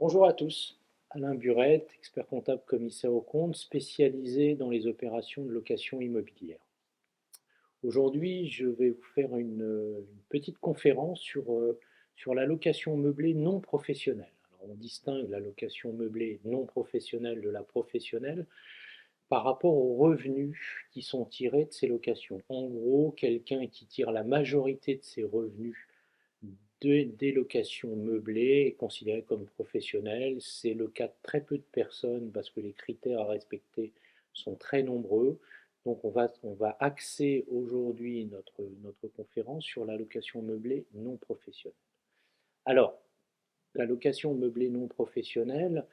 Bonjour à tous, Alain Burette, expert comptable commissaire aux comptes, spécialisé dans les opérations de location immobilière. Aujourd'hui, je vais vous faire une petite conférence sur la location meublée non professionnelle. Alors, on distingue la location meublée non professionnelle de la professionnelle par rapport aux revenus qui sont tirés de ces locations. En gros, quelqu'un qui tire la majorité de ses revenus des locations meublées est considéré comme professionnel. C'est le cas de très peu de personnes parce que les critères à respecter sont très nombreux. Donc on va axer aujourd'hui notre conférence sur la location meublée non professionnelle. Alors, la location meublée non professionnelle,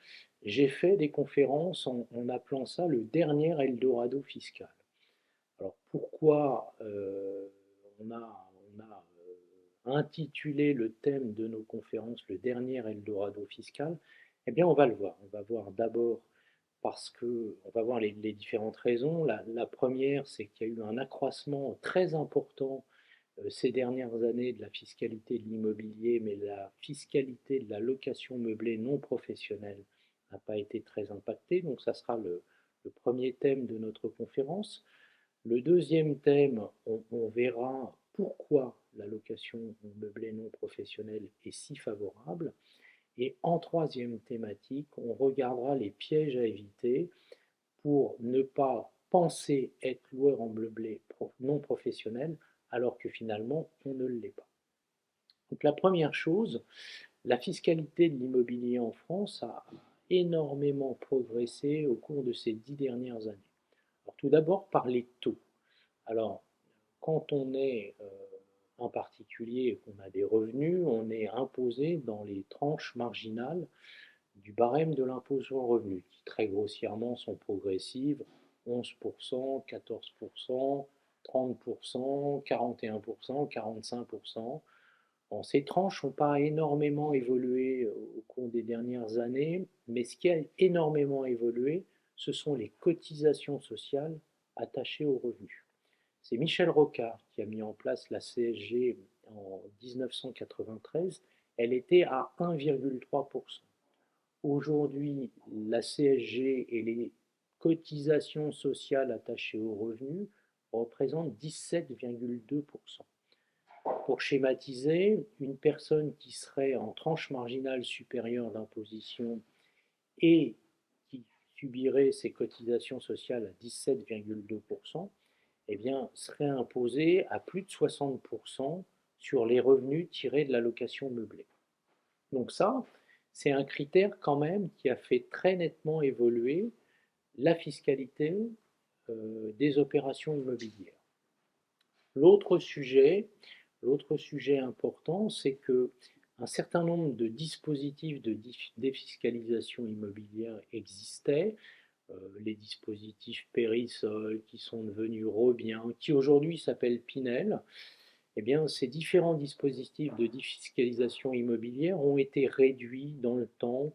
j'ai fait des conférences en appelant ça le dernier Eldorado fiscal. Alors pourquoi on a intitulé le thème de nos conférences le dernier Eldorado fiscal? Eh bien on va le voir. On va voir d'abord parce que on va voir les différentes raisons. La première, c'est qu'il y a eu un accroissement très important ces dernières années de la fiscalité de l'immobilier, mais la fiscalité de la location meublée non professionnelle n'a pas été très impactée. Donc ça sera le premier thème de notre conférence. Le deuxième thème, on verra pourquoi la location meublée non professionnelle est si favorable. Et en troisième thématique, on regardera les pièges à éviter pour ne pas penser être loueur en meublé non professionnel alors que finalement on ne l'est pas. Donc la première chose, la fiscalité de l'immobilier en France a énormément progressé au cours de ces 10 dernières années. Alors tout d'abord par les taux. Alors, quand on est un particulier et qu'on a des revenus, on est imposé dans les tranches marginales du barème de l'impôt sur le revenu, qui très grossièrement sont progressives, 11%, 14%, 30%, 41%, 45%. Bon, ces tranches n'ont pas énormément évolué au cours des dernières années, mais ce qui a énormément évolué, ce sont les cotisations sociales attachées aux revenus. C'est Michel Rocard qui a mis en place la CSG en 1993. Elle était à 1,3%. Aujourd'hui, la CSG et les cotisations sociales attachées aux revenus représentent 17,2%. Pour schématiser, une personne qui serait en tranche marginale supérieure d'imposition et qui subirait ses cotisations sociales à 17,2%, eh bien, serait imposé à plus de 60% sur les revenus tirés de la location meublée. Donc ça, c'est un critère quand même qui a fait très nettement évoluer la fiscalité des opérations immobilières. L'autre sujet, l'autre sujet important, c'est que un certain nombre de dispositifs de défiscalisation immobilière existaient, les dispositifs Périsol qui sont devenus Robien, qui aujourd'hui s'appellent Pinel. Eh bien, ces différents dispositifs de défiscalisation immobilière ont été réduits dans le temps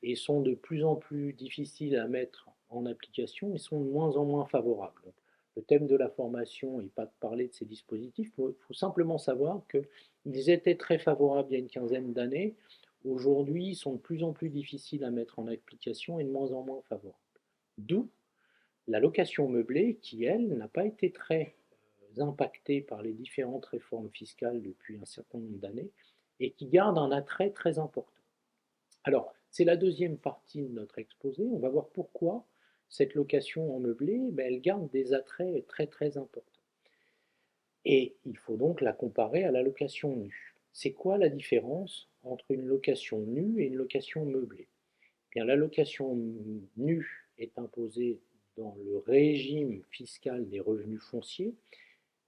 et sont de plus en plus difficiles à mettre en application et sont de moins en moins favorables. Donc, le thème de la formation n'est pas de parler de ces dispositifs, il faut simplement savoir qu'ils étaient très favorables il y a une quinzaine d'années. Aujourd'hui, ils sont de plus en plus difficiles à mettre en application et de moins en moins favorables. D'où la location meublée qui, elle, n'a pas été très impactée par les différentes réformes fiscales depuis un certain nombre d'années et qui garde un attrait très important. Alors, c'est la deuxième partie de notre exposé. On va voir pourquoi cette location en meublé, elle garde des attraits très très importants. Et il faut donc la comparer à la location nue. C'est quoi la différence entre une location nue et une location meublée? Bien, la location nue est imposée dans le régime fiscal des revenus fonciers.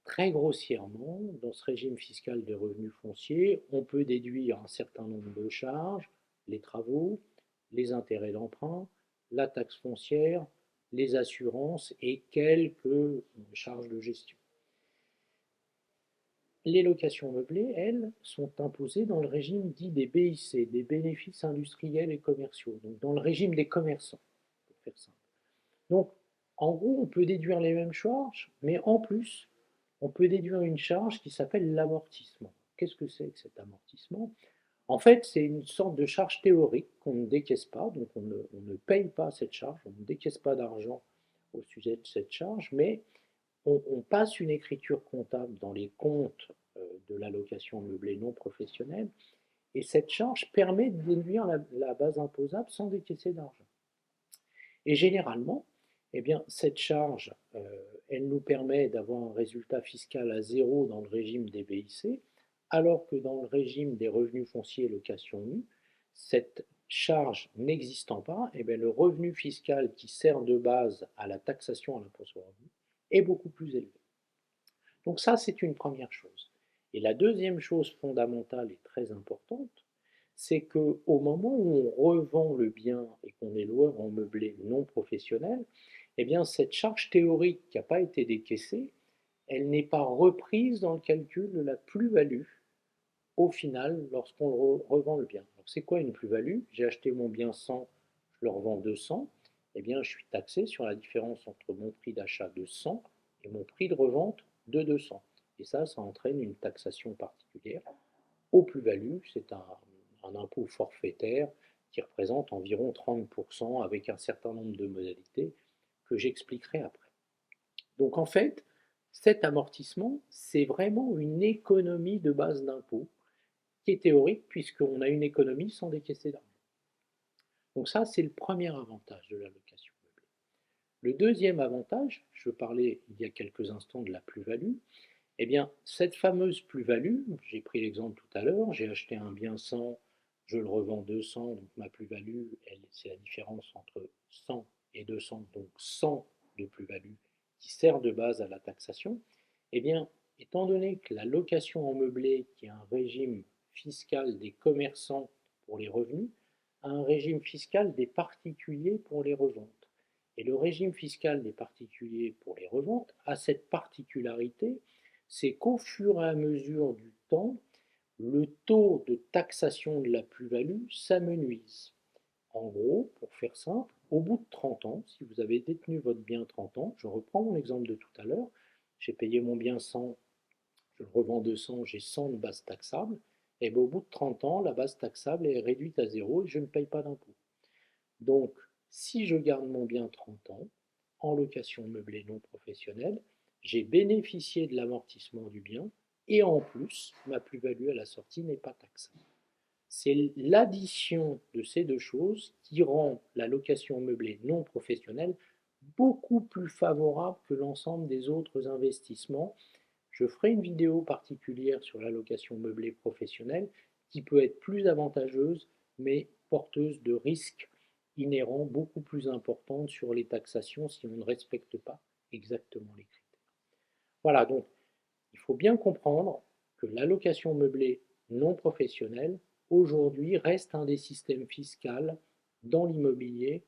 Très grossièrement, dans ce régime fiscal des revenus fonciers, on peut déduire un certain nombre de charges, les travaux, les intérêts d'emprunt, la taxe foncière, les assurances et quelques charges de gestion. Les locations meublées, elles, sont imposées dans le régime dit des BIC, des bénéfices industriels et commerciaux, donc dans le régime des commerçants, pour faire simple. Donc, en gros, on peut déduire les mêmes charges, mais en plus, on peut déduire une charge qui s'appelle l'amortissement. Qu'est-ce que c'est que cet amortissement? En fait, c'est une sorte de charge théorique qu'on ne décaisse pas, donc on ne paye pas cette charge, on ne décaisse pas d'argent au sujet de cette charge, mais on passe une écriture comptable dans les comptes de l'allocation meublée non professionnelle, et cette charge permet de déduire la base imposable sans décaisser d'argent. Et généralement, eh bien, cette charge, elle nous permet d'avoir un résultat fiscal à zéro dans le régime des BIC, alors que dans le régime des revenus fonciers et location nue, cette charge n'existant pas, eh bien, le revenu fiscal qui sert de base à la taxation à l'impôt sur le revenu est beaucoup plus élevé. Donc ça, c'est une première chose. Et la deuxième chose fondamentale et très importante, c'est qu'au moment où on revend le bien et qu'on est loueur en meublé non professionnel, eh bien cette charge théorique qui n'a pas été décaissée, elle n'est pas reprise dans le calcul de la plus-value au final lorsqu'on revend le bien. Alors c'est quoi une plus-value? J'ai acheté mon bien 100, je le revends 200, eh bien je suis taxé sur la différence entre mon prix d'achat de 100 et mon prix de revente de 200. Et ça entraîne une taxation particulière aux plus-values. C'est un impôt forfaitaire qui représente environ 30% avec un certain nombre de modalités que j'expliquerai après. Donc en fait, cet amortissement, c'est vraiment une économie de base d'impôt qui est théorique puisqu'on a une économie sans décaisser d'argent. Donc ça, c'est le premier avantage de la location meublée. Le deuxième avantage, je parlais il y a quelques instants de la plus-value, eh bien, cette fameuse plus-value, j'ai pris l'exemple tout à l'heure, j'ai acheté un bien 100, je le revends 200, donc ma plus-value, c'est la différence entre 100 et 200, donc 100 de plus-value qui sert de base à la taxation. Eh bien, étant donné que la location en meublé, qui est un régime fiscal des commerçants pour les revenus, a un régime fiscal des particuliers pour les reventes. Et le régime fiscal des particuliers pour les reventes a cette particularité, c'est qu'au fur et à mesure du temps, le taux de taxation de la plus-value s'amenuise. En gros, pour faire simple, au bout de 30 ans, si vous avez détenu votre bien 30 ans, je reprends mon exemple de tout à l'heure, j'ai payé mon bien 100, je le revends 200, j'ai 100 de base taxable, et bien au bout de 30 ans, la base taxable est réduite à zéro et je ne paye pas d'impôt. Donc, si je garde mon bien 30 ans, en location meublée non professionnelle, j'ai bénéficié de l'amortissement du bien et en plus, ma plus-value à la sortie n'est pas taxée. C'est l'addition de ces deux choses qui rend la location meublée non professionnelle beaucoup plus favorable que l'ensemble des autres investissements. Je ferai une vidéo particulière sur la location meublée professionnelle qui peut être plus avantageuse mais porteuse de risques inhérents beaucoup plus importants sur les taxations si on ne respecte pas exactement les critères. Voilà, donc il faut bien comprendre que la location meublée non professionnelle aujourd'hui reste un des systèmes fiscaux dans l'immobilier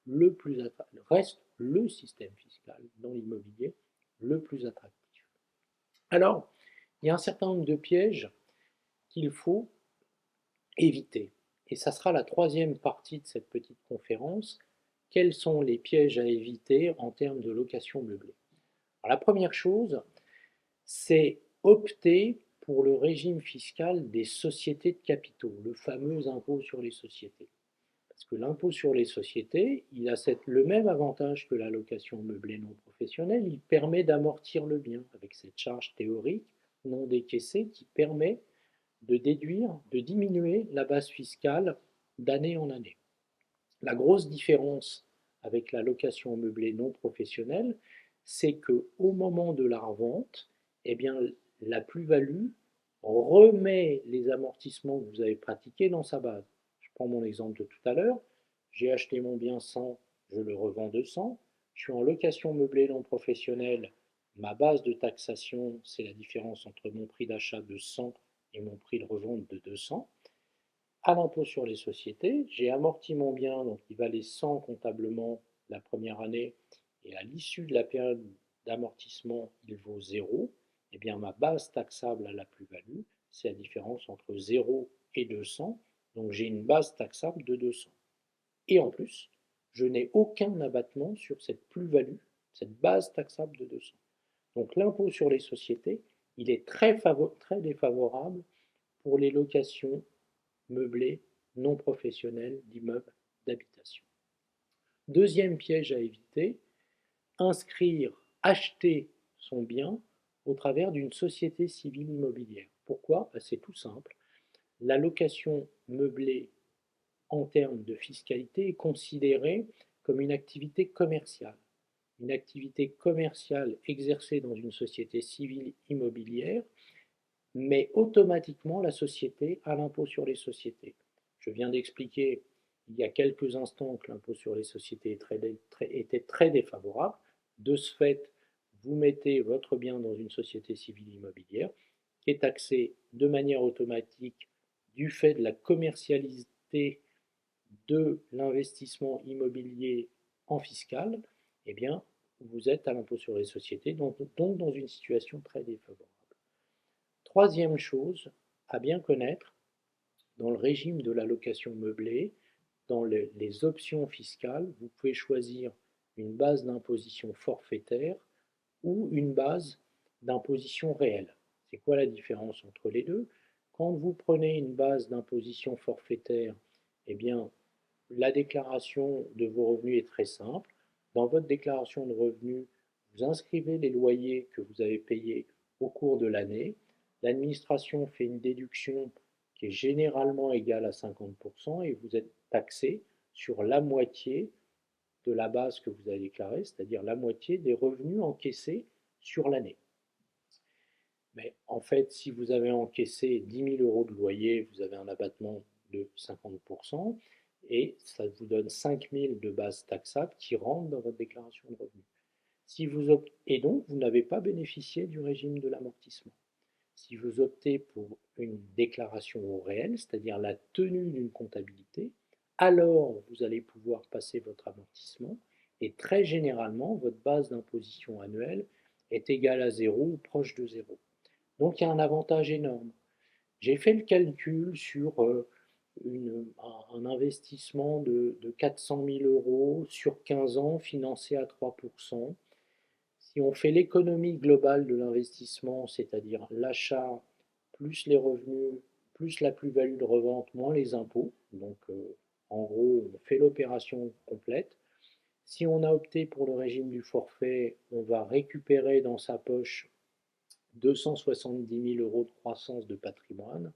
le plus attractif, reste le système fiscal dans l'immobilier le plus attractif. Alors, il y a un certain nombre de pièges qu'il faut éviter. Et ça sera la troisième partie de cette petite conférence. Quels sont les pièges à éviter en termes de location meublée? Alors, la première chose, c'est opter pour le régime fiscal des sociétés de capitaux, le fameux impôt sur les sociétés. Parce que l'impôt sur les sociétés, il a le même avantage que la location meublée non professionnelle, il permet d'amortir le bien avec cette charge théorique non décaissée qui permet de déduire, de diminuer la base fiscale d'année en année. La grosse différence avec la location meublée non professionnelle, c'est qu'au moment de la revente, eh bien, la plus-value remet les amortissements que vous avez pratiqués dans sa base. Je prends mon exemple de tout à l'heure. J'ai acheté mon bien 100, je le revends 200. Je suis en location meublée non professionnelle. Ma base de taxation, c'est la différence entre mon prix d'achat de 100 et mon prix de revente de 200. À l'impôt sur les sociétés, j'ai amorti mon bien, donc il valait 100 comptablement la première année, et à l'issue de la période d'amortissement, il vaut 0. Eh bien, ma base taxable à la plus-value, c'est la différence entre 0 et 200, donc j'ai une base taxable de 200. Et en plus, je n'ai aucun abattement sur cette plus-value, cette base taxable de 200. Donc l'impôt sur les sociétés, il est très défavorable pour les locations meublés non professionnels d'immeubles d'habitation. Deuxième piège à éviter, inscrire, acheter son bien au travers d'une société civile immobilière. Pourquoi? C'est tout simple. La location meublée en termes de fiscalité est considérée comme une activité commerciale. Une activité commerciale exercée dans une société civile immobilière, mais automatiquement la société a l'impôt sur les sociétés. Je viens d'expliquer il y a quelques instants que l'impôt sur les sociétés était très défavorable. De ce fait, vous mettez votre bien dans une société civile immobilière qui est taxée de manière automatique du fait de la commercialité de l'investissement immobilier en fiscal, eh bien, vous êtes à l'impôt sur les sociétés, donc dans une situation très défavorable. Troisième chose à bien connaître, dans le régime de la location meublée, dans les options fiscales, vous pouvez choisir une base d'imposition forfaitaire ou une base d'imposition réelle. C'est quoi la différence entre les deux? Quand vous prenez une base d'imposition forfaitaire, eh bien, la déclaration de vos revenus est très simple. Dans votre déclaration de revenus, vous inscrivez les loyers que vous avez payés au cours de l'année. L'administration fait une déduction qui est généralement égale à 50% et vous êtes taxé sur la moitié de la base que vous avez déclarée, c'est-à-dire la moitié des revenus encaissés sur l'année. Mais en fait, si vous avez encaissé 10 000 euros de loyer, vous avez un abattement de 50% et ça vous donne 5 000 de base taxable qui rentrent dans votre déclaration de revenus. Et donc, vous n'avez pas bénéficié du régime de l'amortissement. Si vous optez pour une déclaration au réel, c'est-à-dire la tenue d'une comptabilité, alors vous allez pouvoir passer votre amortissement et très généralement, votre base d'imposition annuelle est égale à zéro ou proche de zéro. Donc il y a un avantage énorme. J'ai fait le calcul sur un investissement de 400 000 euros sur 15 ans financé à 3%. Si on fait l'économie globale de l'investissement, c'est-à-dire l'achat plus les revenus, plus la plus-value de revente, moins les impôts, donc en gros on fait l'opération complète. Si on a opté pour le régime du forfait, on va récupérer dans sa poche 270 000 euros de croissance de patrimoine.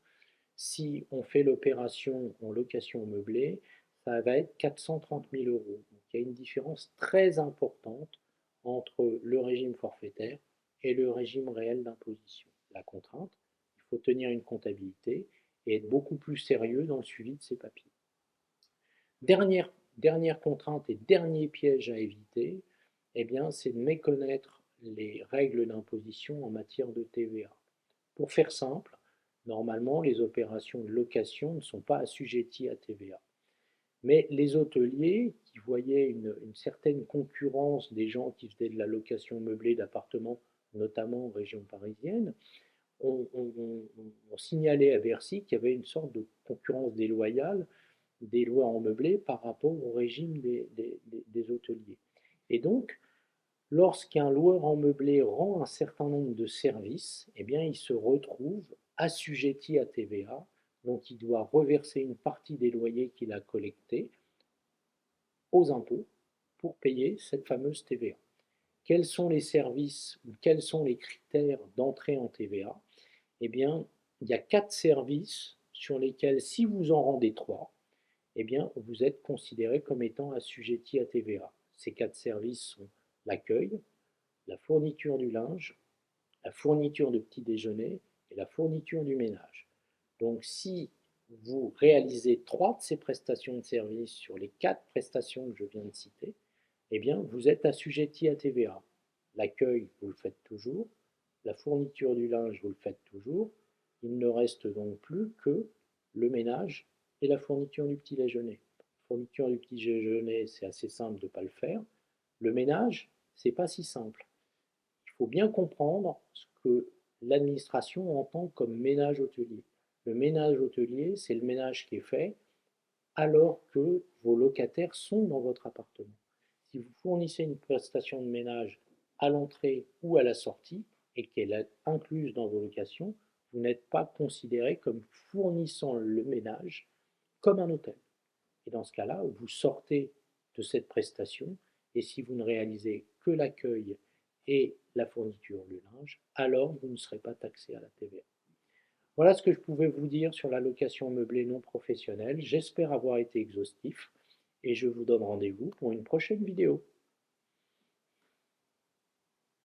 Si on fait l'opération en location meublée, ça va être 430 000 euros. Donc il y a une différence très importante entre le régime forfaitaire et le régime réel d'imposition. La contrainte, il faut tenir une comptabilité et être beaucoup plus sérieux dans le suivi de ces papiers. Dernière contrainte et dernier piège à éviter, eh bien, c'est de méconnaître les règles d'imposition en matière de TVA. Pour faire simple, normalement, les opérations de location ne sont pas assujetties à TVA. Mais les hôteliers, qui voyaient une certaine concurrence des gens qui faisaient de la location meublée d'appartements, notamment en région parisienne, ont signalé à Bercy qu'il y avait une sorte de concurrence déloyale des lois en meublé par rapport au régime des hôteliers. Et donc, lorsqu'un loueur en meublé rend un certain nombre de services, eh bien, il se retrouve assujetti à TVA, donc il doit reverser une partie des loyers qu'il a collectés aux impôts pour payer cette fameuse TVA. Quels sont les services ou quels sont les critères d'entrée en TVA? Eh bien, il y a 4 services sur lesquels, si vous en rendez 3, eh bien, vous êtes considéré comme étant assujetti à TVA. Ces 4 services sont l'accueil, la fourniture du linge, la fourniture de petit déjeuner et la fourniture du ménage. Donc si vous réalisez 3 de ces prestations de services sur les 4 prestations que je viens de citer, eh bien vous êtes assujetti à TVA. L'accueil, vous le faites toujours, la fourniture du linge, vous le faites toujours, il ne reste donc plus que le ménage et la fourniture du petit déjeuner. La fourniture du petit déjeuner, c'est assez simple de ne pas le faire. Le ménage, c'est pas si simple. Il faut bien comprendre ce que l'administration entend comme ménage hôtelier. Le ménage hôtelier, c'est le ménage qui est fait alors que vos locataires sont dans votre appartement. Si vous fournissez une prestation de ménage à l'entrée ou à la sortie et qu'elle est incluse dans vos locations, vous n'êtes pas considéré comme fournissant le ménage comme un hôtel. Et dans ce cas-là, vous sortez de cette prestation, et si vous ne réalisez que l'accueil et la fourniture du linge, alors vous ne serez pas taxé à la TVA. Voilà ce que je pouvais vous dire sur la location meublée non professionnelle. J'espère avoir été exhaustif et je vous donne rendez-vous pour une prochaine vidéo.